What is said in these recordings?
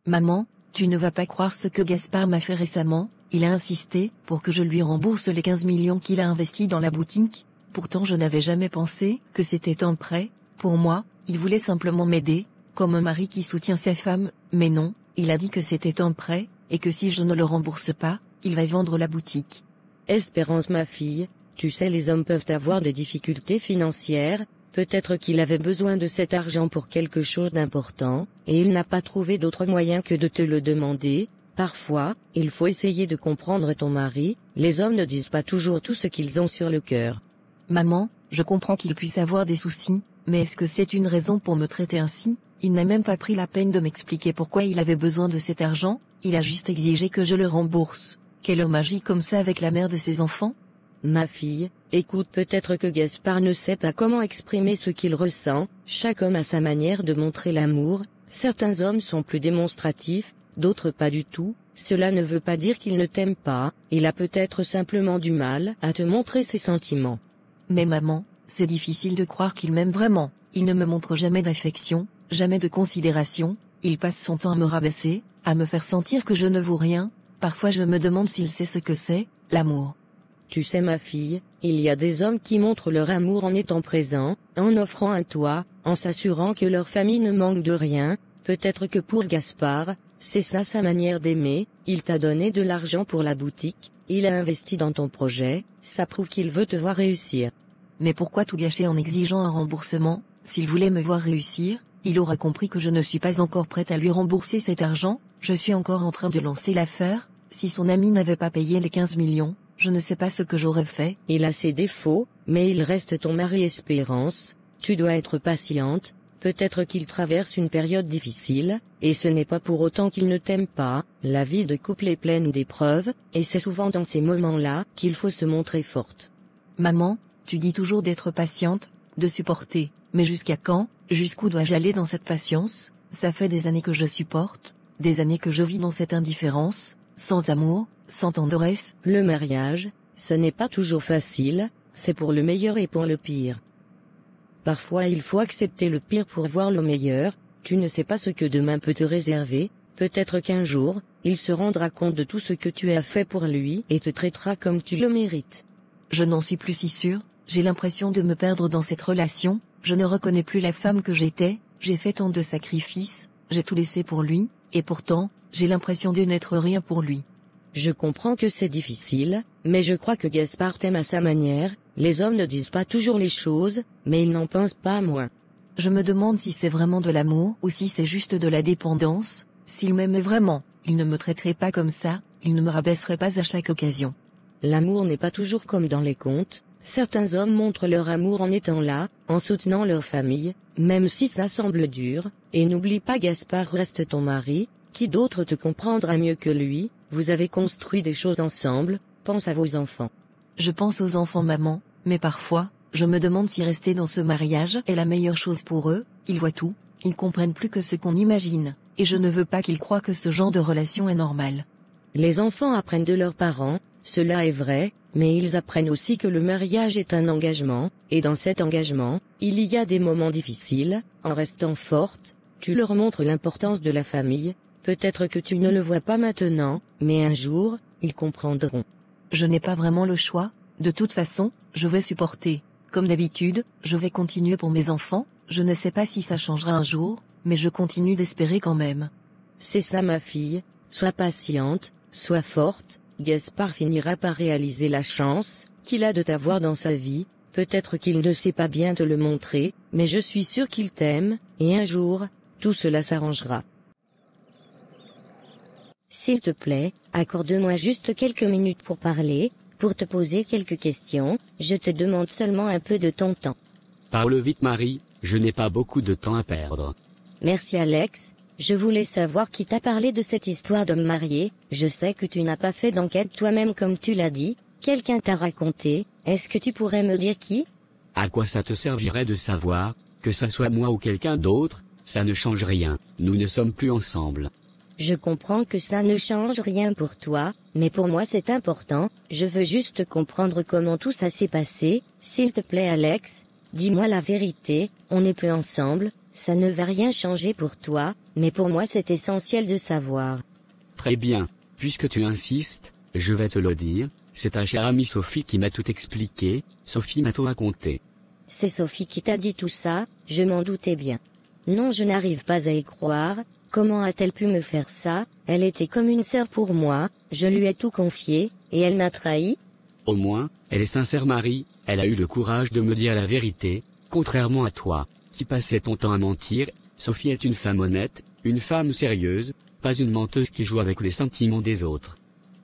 Maman, tu ne vas pas croire ce que Gaspard m'a fait récemment, il a insisté pour que je lui rembourse les 15 millions qu'il a investis dans la boutique. Pourtant je n'avais jamais pensé que c'était un prêt. Pour moi, il voulait simplement m'aider, comme un mari qui soutient sa femme, mais non, il a dit que c'était un prêt, et que si je ne le rembourse pas, il va vendre la boutique. Espérance ma fille, tu sais les hommes peuvent avoir des difficultés financières, peut-être qu'il avait besoin de cet argent pour quelque chose d'important, et il n'a pas trouvé d'autre moyen que de te le demander. Parfois, il faut essayer de comprendre ton mari, les hommes ne disent pas toujours tout ce qu'ils ont sur le cœur. Maman, je comprends qu'il puisse avoir des soucis, mais est-ce que c'est une raison pour me traiter ainsi? Il n'a même pas pris la peine de m'expliquer pourquoi il avait besoin de cet argent, il a juste exigé que je le rembourse. Quel homme agit comme ça avec la mère de ses enfants? Ma fille, écoute, peut-être que Gaspard ne sait pas comment exprimer ce qu'il ressent, chaque homme a sa manière de montrer l'amour, certains hommes sont plus démonstratifs, d'autres pas du tout, cela ne veut pas dire qu'il ne t'aime pas, il a peut-être simplement du mal à te montrer ses sentiments. Mais maman, c'est difficile de croire qu'il m'aime vraiment, il ne me montre jamais d'affection, jamais de considération, il passe son temps à me rabaisser, à me faire sentir que je ne vaux rien, parfois je me demande s'il sait ce que c'est, l'amour. Tu sais ma fille, il y a des hommes qui montrent leur amour en étant présents, en offrant un toit, en s'assurant que leur famille ne manque de rien, peut-être que pour Gaspard, c'est ça sa manière d'aimer, il t'a donné de l'argent pour la boutique, il a investi dans ton projet, ça prouve qu'il veut te voir réussir. Mais pourquoi tout gâcher en exigeant un remboursement? S'il voulait me voir réussir, il aura compris que je ne suis pas encore prête à lui rembourser cet argent, je suis encore en train de lancer l'affaire, si son ami n'avait pas payé les 15 millions, je ne sais pas ce que j'aurais fait. Il a ses défauts, mais il reste ton mari Espérance, tu dois être patiente, peut-être qu'il traverse une période difficile, et ce n'est pas pour autant qu'il ne t'aime pas, la vie de couple est pleine d'épreuves, et c'est souvent dans ces moments-là qu'il faut se montrer forte. Maman, tu dis toujours d'être patiente, de supporter, mais jusqu'à quand, jusqu'où dois-je aller dans cette patience? Ça fait des années que je supporte, des années que je vis dans cette indifférence, sans amour, sans tendresse. Le mariage, ce n'est pas toujours facile, c'est pour le meilleur et pour le pire. Parfois il faut accepter le pire pour voir le meilleur, tu ne sais pas ce que demain peut te réserver, peut-être qu'un jour, il se rendra compte de tout ce que tu as fait pour lui et te traitera comme tu le mérites. Je n'en suis plus si sûre, j'ai l'impression de me perdre dans cette relation, je ne reconnais plus la femme que j'étais, j'ai fait tant de sacrifices, j'ai tout laissé pour lui, et pourtant, j'ai l'impression de n'être rien pour lui. Je comprends que c'est difficile, mais je crois que Gaspard t'aime à sa manière, les hommes ne disent pas toujours les choses, mais ils n'en pensent pas moins. Je me demande si c'est vraiment de l'amour ou si c'est juste de la dépendance, s'il m'aimait vraiment, il ne me traiterait pas comme ça, il ne me rabaisserait pas à chaque occasion. L'amour n'est pas toujours comme dans les contes, certains hommes montrent leur amour en étant là, en soutenant leur famille, même si ça semble dur, et n'oublie pas Gaspard reste ton mari, qui d'autre te comprendra mieux que lui, vous avez construit des choses ensemble, pense à vos enfants. Je pense aux enfants maman, mais parfois, je me demande si rester dans ce mariage est la meilleure chose pour eux, ils voient tout, ils comprennent plus que ce qu'on imagine, et je ne veux pas qu'ils croient que ce genre de relation est normal. Les enfants apprennent de leurs parents, cela est vrai, mais ils apprennent aussi que le mariage est un engagement, et dans cet engagement, il y a des moments difficiles, en restant forte, tu leur montres l'importance de la famille, peut-être que tu ne le vois pas maintenant, mais un jour, ils comprendront. Je n'ai pas vraiment le choix, de toute façon, je vais supporter. Comme d'habitude, je vais continuer pour mes enfants, je ne sais pas si ça changera un jour, mais je continue d'espérer quand même. C'est ça ma fille, sois patiente, sois forte, Gaspard finira par réaliser la chance qu'il a de t'avoir dans sa vie, peut-être qu'il ne sait pas bien te le montrer, mais je suis sûre qu'il t'aime, et un jour, tout cela s'arrangera. S'il te plaît, accorde-moi juste quelques minutes pour parler, pour te poser quelques questions, je te demande seulement un peu de ton temps. Parle vite Marie, je n'ai pas beaucoup de temps à perdre. Merci Alex, je voulais savoir qui t'a parlé de cette histoire d'homme marié, je sais que tu n'as pas fait d'enquête toi-même comme tu l'as dit, quelqu'un t'a raconté, est-ce que tu pourrais me dire qui? À quoi ça te servirait de savoir, que ça soit moi ou quelqu'un d'autre, ça ne change rien, nous ne sommes plus ensemble. Je comprends que ça ne change rien pour toi, mais pour moi c'est important, je veux juste comprendre comment tout ça s'est passé, s'il te plaît Alex, dis-moi la vérité, on n'est plus ensemble, Ça ne va rien changer pour toi, mais pour moi c'est essentiel de savoir. Très bien, puisque tu insistes, je vais te le dire, c'est ta chère amie Sophie qui m'a tout expliqué, Sophie m'a tout raconté. C'est Sophie qui t'a dit tout ça, je m'en doutais bien. Non, je n'arrive pas à y croire, comment a-t-elle pu me faire ça? Elle était comme une sœur pour moi, je lui ai tout confié, et elle m'a trahi? Au moins, elle est sincère Marie, elle a eu le courage de me dire la vérité, contrairement à toi, qui passais ton temps à mentir. Sophie est une femme honnête, une femme sérieuse, pas une menteuse qui joue avec les sentiments des autres.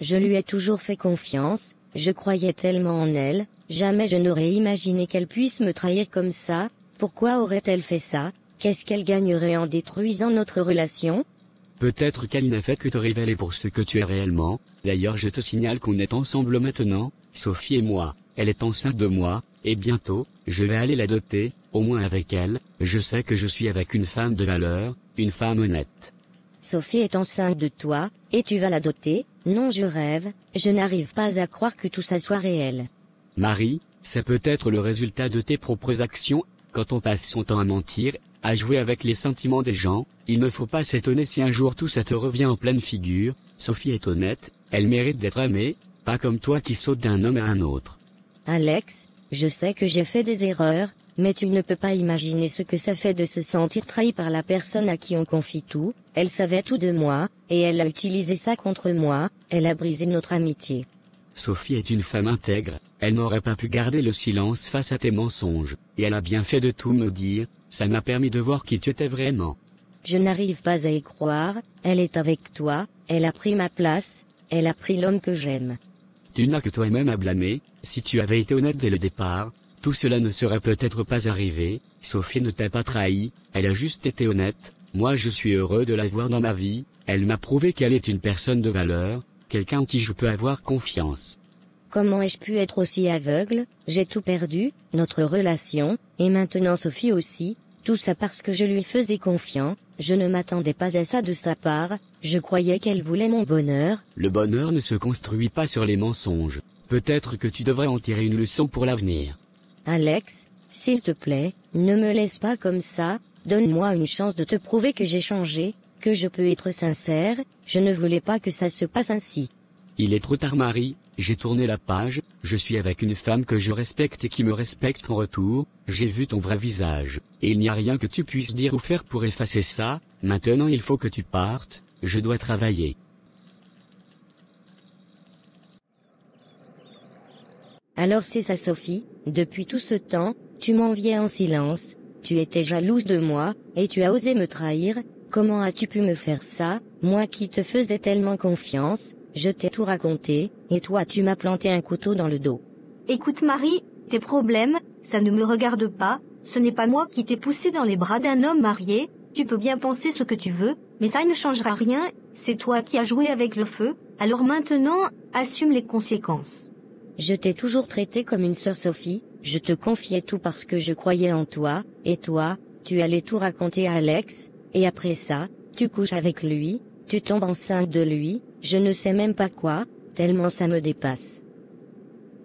Je lui ai toujours fait confiance, je croyais tellement en elle, jamais je n'aurais imaginé qu'elle puisse me trahir comme ça. Pourquoi aurait-elle fait ça? Qu'est-ce qu'elle gagnerait en détruisant notre relation? Peut-être qu'elle n'a fait que te révéler pour ce que tu es réellement. D'ailleurs je te signale qu'on est ensemble maintenant, Sophie et moi. Elle est enceinte de moi, et bientôt, je vais aller la doter, au moins avec elle. Je sais que je suis avec une femme de valeur, une femme honnête. Sophie est enceinte de toi, et tu vas la doter? Non, je rêve, je n'arrive pas à croire que tout ça soit réel. Marie, c'est peut-être le résultat de tes propres actions. Quand on passe son temps à mentir, à jouer avec les sentiments des gens, il ne faut pas s'étonner si un jour tout ça te revient en pleine figure. Sophie est honnête, elle mérite d'être aimée, pas comme toi qui sautes d'un homme à un autre. Alex, je sais que j'ai fait des erreurs, mais tu ne peux pas imaginer ce que ça fait de se sentir trahi par la personne à qui on confie tout. Elle savait tout de moi, et elle a utilisé ça contre moi, elle a brisé notre amitié. Sophie est une femme intègre, elle n'aurait pas pu garder le silence face à tes mensonges, et elle a bien fait de tout me dire, ça m'a permis de voir qui tu étais vraiment. Je n'arrive pas à y croire, elle est avec toi, elle a pris ma place, elle a pris l'homme que j'aime. Tu n'as que toi-même à blâmer, si tu avais été honnête dès le départ, tout cela ne serait peut-être pas arrivé. Sophie ne t'a pas trahi, elle a juste été honnête, moi je suis heureux de la voir dans ma vie, elle m'a prouvé qu'elle est une personne de valeur, quelqu'un en qui je peux avoir confiance. Comment ai-je pu être aussi aveugle? J'ai tout perdu, notre relation, et maintenant Sophie aussi, tout ça parce que je lui faisais confiance, je ne m'attendais pas à ça de sa part, je croyais qu'elle voulait mon bonheur. Le bonheur ne se construit pas sur les mensonges, peut-être que tu devrais en tirer une leçon pour l'avenir. Alex, s'il te plaît, ne me laisse pas comme ça, donne-moi une chance de te prouver que j'ai changé, que je peux être sincère, je ne voulais pas que ça se passe ainsi. Il est trop tard Marie, j'ai tourné la page, je suis avec une femme que je respecte et qui me respecte en retour, j'ai vu ton vrai visage, et il n'y a rien que tu puisses dire ou faire pour effacer ça, maintenant il faut que tu partes, je dois travailler. Alors c'est ça Sophie, depuis tout ce temps, tu m'enviais en silence, tu étais jalouse de moi, et tu as osé me trahir. Comment as-tu pu me faire ça, moi qui te faisais tellement confiance? Je t'ai tout raconté, et toi tu m'as planté un couteau dans le dos. Écoute Marie, tes problèmes, ça ne me regarde pas, ce n'est pas moi qui t'ai poussé dans les bras d'un homme marié, tu peux bien penser ce que tu veux, mais ça ne changera rien, c'est toi qui as joué avec le feu, alors maintenant, assume les conséquences. Je t'ai toujours traité comme une sœur Sophie, je te confiais tout parce que je croyais en toi, et toi, tu allais tout raconter à Alex, et après ça, tu couches avec lui, tu tombes enceinte de lui, je ne sais même pas quoi, tellement ça me dépasse.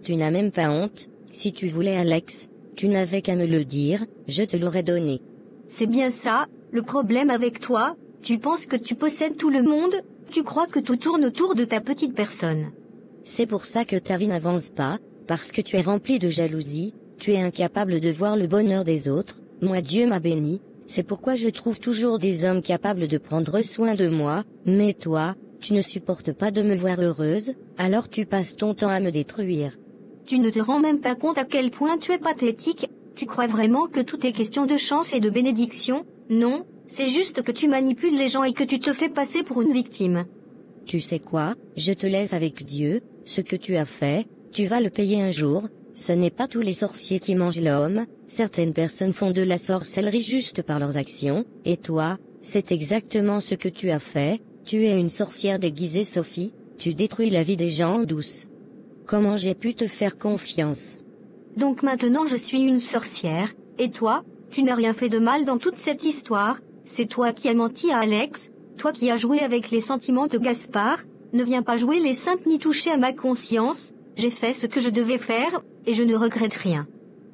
Tu n'as même pas honte, si tu voulais Alex, tu n'avais qu'à me le dire, je te l'aurais donné. C'est bien ça, le problème avec toi, tu penses que tu possèdes tout le monde, tu crois que tout tourne autour de ta petite personne. C'est pour ça que ta vie n'avance pas, parce que tu es rempli de jalousie, tu es incapable de voir le bonheur des autres, moi Dieu m'a béni, c'est pourquoi je trouve toujours des hommes capables de prendre soin de moi, mais toi, tu ne supportes pas de me voir heureuse, alors tu passes ton temps à me détruire. Tu ne te rends même pas compte à quel point tu es pathétique, tu crois vraiment que tout est question de chance et de bénédiction? Non, c'est juste que tu manipules les gens et que tu te fais passer pour une victime. Tu sais quoi, je te laisse avec Dieu, ce que tu as fait, tu vas le payer un jour. Ce n'est pas tous les sorciers qui mangent l'homme, certaines personnes font de la sorcellerie juste par leurs actions, et toi, c'est exactement ce que tu as fait, tu es une sorcière déguisée Sophie, tu détruis la vie des gens en douce. Comment j'ai pu te faire confiance? Donc maintenant je suis une sorcière, et toi, tu n'as rien fait de mal dans toute cette histoire, c'est toi qui as menti à Alex, toi qui as joué avec les sentiments de Gaspard, ne viens pas jouer les saintes ni toucher à ma conscience, j'ai fait ce que je devais faire, et je ne regrette rien.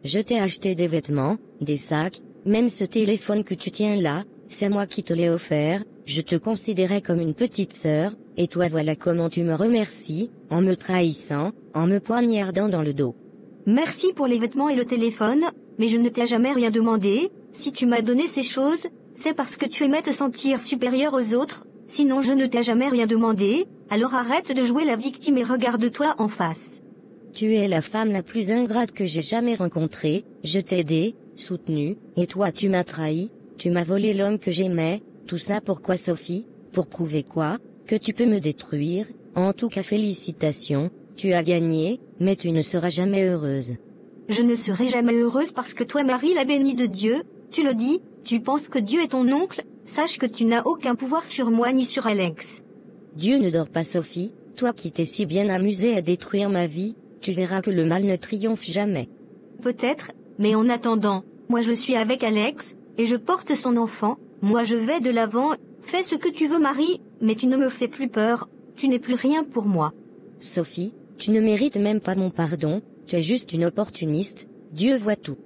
Je t'ai acheté des vêtements, des sacs, Même ce téléphone que tu tiens là, c'est moi qui te l'ai offert, je te considérais comme une petite sœur, et toi voilà comment tu me remercies, en me trahissant, en me poignardant dans le dos. Merci pour les vêtements et le téléphone, mais je ne t'ai jamais rien demandé. Si tu m'as donné ces choses, c'est parce que tu aimais te sentir supérieur aux autres, sinon je ne t'ai jamais rien demandé, alors arrête de jouer la victime et regarde-toi en face. Tu es la femme la plus ingrate que j'ai jamais rencontrée, je t'ai aidé, soutenu, et toi tu m'as trahi, tu m'as volé l'homme que j'aimais, tout ça pourquoi Sophie? Pour prouver quoi? Que tu peux me détruire? En tout cas félicitations, tu as gagné, mais tu ne seras jamais heureuse. Je ne serai jamais heureuse parce que toi Marie la bénie de Dieu, tu le dis, tu penses que Dieu est ton oncle, sache que tu n'as aucun pouvoir sur moi ni sur Alex. Dieu ne dort pas Sophie, toi qui t'es si bien amusée à détruire ma vie, tu verras que le mal ne triomphe jamais. Peut-être, mais en attendant, moi je suis avec Alex, et je porte son enfant, moi je vais de l'avant, fais ce que tu veux Marie, mais tu ne me fais plus peur, tu n'es plus rien pour moi. Sophie, tu ne mérites même pas mon pardon, tu es juste une opportuniste, Dieu voit tout.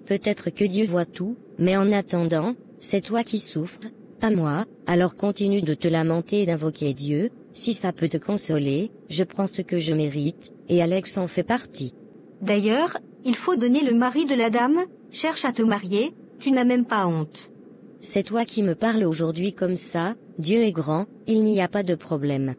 Peut-être que Dieu voit tout, mais en attendant, c'est toi qui souffres, pas moi, alors continue de te lamenter et d'invoquer Dieu, si ça peut te consoler, je prends ce que je mérite, et Alex en fait partie. D'ailleurs, il faut donner le mari de la dame, cherche à te marier, tu n'as même pas honte. C'est toi qui me parles aujourd'hui comme ça, Dieu est grand, il n'y a pas de problème.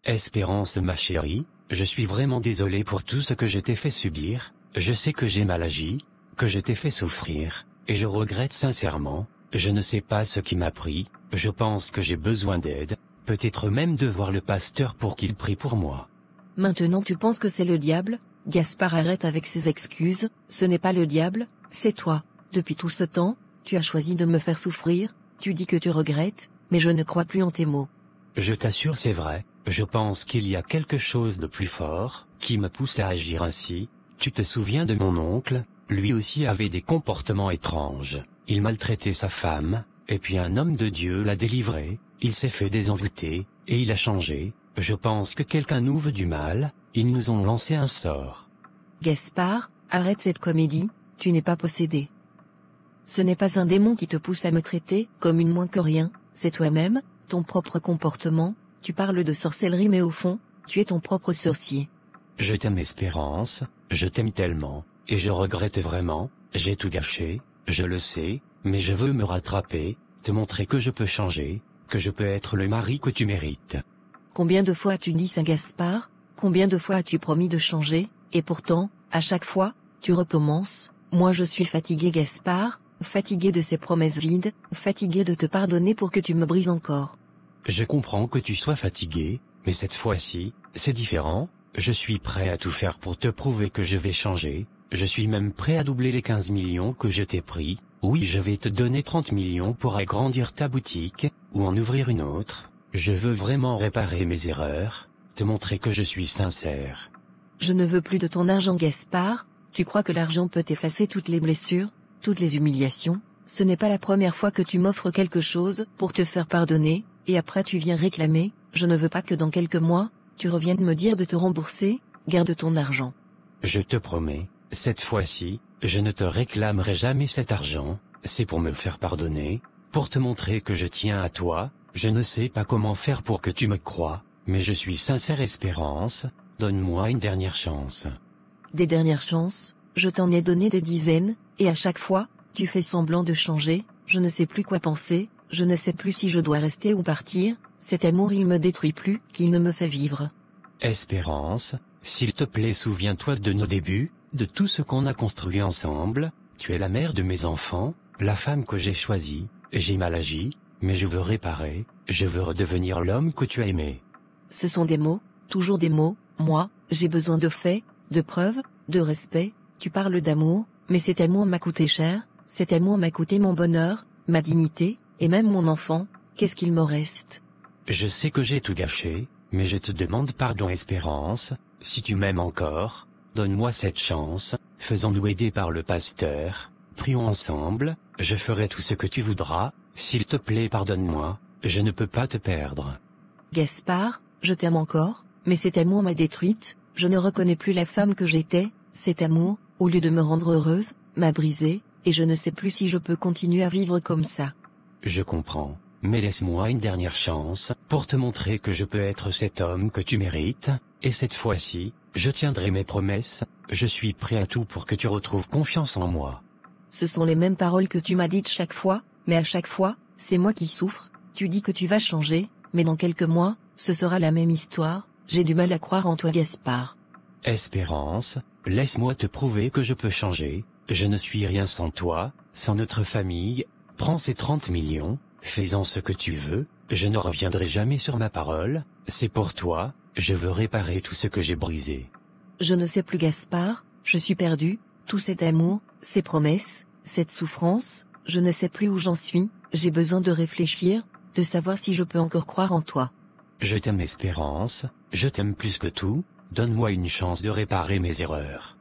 Espérance ma chérie, je suis vraiment désolé pour tout ce que je t'ai fait subir, je sais que j'ai mal agi, que je t'ai fait souffrir, et je regrette sincèrement, je ne sais pas ce qui m'a pris, je pense que j'ai besoin d'aide, peut-être même de voir le pasteur pour qu'il prie pour moi. Maintenant tu penses que c'est le diable? Gaspard arrête avec ses excuses, ce n'est pas le diable, c'est toi. Depuis tout ce temps, tu as choisi de me faire souffrir, tu dis que tu regrettes, mais je ne crois plus en tes mots. Je t'assure c'est vrai, je pense qu'il y a quelque chose de plus fort, qui me pousse à agir ainsi. Tu te souviens de mon oncle? Lui aussi avait des comportements étranges, il maltraitait sa femme, et puis un homme de Dieu l'a délivré, il s'est fait désenvoûter, et il a changé. Je pense que quelqu'un nous veut du mal, ils nous ont lancé un sort. Gaspard, arrête cette comédie, tu n'es pas possédé. Ce n'est pas un démon qui te pousse à me traiter comme une moins que rien, c'est toi-même, ton propre comportement, tu parles de sorcellerie mais au fond, tu es ton propre sorcier. Je t'aime Espérance, je t'aime tellement, et je regrette vraiment, j'ai tout gâché, je le sais, mais je veux me rattraper, te montrer que je peux changer, que je peux être le mari que tu mérites. Combien de fois as-tu dit ça Gaspard? Combien de fois as-tu promis de changer? Et pourtant, à chaque fois, tu recommences. Moi je suis fatigué Gaspard, fatigué de ces promesses vides, fatigué de te pardonner pour que tu me brises encore. Je comprends que tu sois fatigué, mais cette fois-ci, c'est différent, je suis prêt à tout faire pour te prouver que je vais changer, je suis même prêt à doubler les 15 millions que je t'ai pris, oui je vais te donner 30 millions pour agrandir ta boutique, ou en ouvrir une autre, je veux vraiment réparer mes erreurs, te montrer que je suis sincère. Je ne veux plus de ton argent Gaspard, tu crois que l'argent peut effacer toutes les blessures, toutes les humiliations? Ce n'est pas la première fois que tu m'offres quelque chose pour te faire pardonner, et après tu viens réclamer, je ne veux pas que dans quelques mois, tu reviennes me dire de te rembourser, garde ton argent. Je te promets, cette fois-ci, je ne te réclamerai jamais cet argent, c'est pour me faire pardonner, pour te montrer que je tiens à toi, je ne sais pas comment faire pour que tu me croies, mais je suis sincère Espérance, donne-moi une dernière chance. Des dernières chances, je t'en ai donné des dizaines, et à chaque fois, tu fais semblant de changer, je ne sais plus quoi penser, je ne sais plus si je dois rester ou partir, cet amour il me détruit plus qu'il ne me fait vivre. Espérance, s'il te plaît souviens-toi de nos débuts, de tout ce qu'on a construit ensemble, tu es la mère de mes enfants, la femme que j'ai choisie, j'ai mal agi, mais je veux réparer, je veux redevenir l'homme que tu as aimé. Ce sont des mots, toujours des mots, moi, j'ai besoin de faits, de preuves, de respect, tu parles d'amour, mais cet amour m'a coûté cher, cet amour m'a coûté mon bonheur, ma dignité, et même mon enfant, qu'est-ce qu'il me reste? Je sais que j'ai tout gâché, mais je te demande pardon Espérance, si tu m'aimes encore, donne-moi cette chance, faisons-nous aider par le pasteur, prions ensemble, je ferai tout ce que tu voudras, s'il te plaît pardonne-moi, je ne peux pas te perdre. Gaspard, je t'aime encore, mais cet amour m'a détruite, je ne reconnais plus la femme que j'étais, cet amour, au lieu de me rendre heureuse, m'a brisée, et je ne sais plus si je peux continuer à vivre comme ça. Je comprends, mais laisse-moi une dernière chance, pour te montrer que je peux être cet homme que tu mérites, et cette fois-ci, je tiendrai mes promesses, je suis prêt à tout pour que tu retrouves confiance en moi. Ce sont les mêmes paroles que tu m'as dites chaque fois, mais à chaque fois, c'est moi qui souffre. Tu dis que tu vas changer, mais dans quelques mois, ce sera la même histoire. J'ai du mal à croire en toi, Gaspard. Espérance, laisse-moi te prouver que je peux changer. Je ne suis rien sans toi, sans notre famille. Prends ces 30 millions, fais-en ce que tu veux. Je ne reviendrai jamais sur ma parole. C'est pour toi, je veux réparer tout ce que j'ai brisé. Je ne sais plus, Gaspard, je suis perdu. Tout cet amour, ces promesses, cette souffrance, je ne sais plus où j'en suis. J'ai besoin de réfléchir, de savoir si je peux encore croire en toi. Je t'aime, Espérance, je t'aime plus que tout, donne-moi une chance de réparer mes erreurs.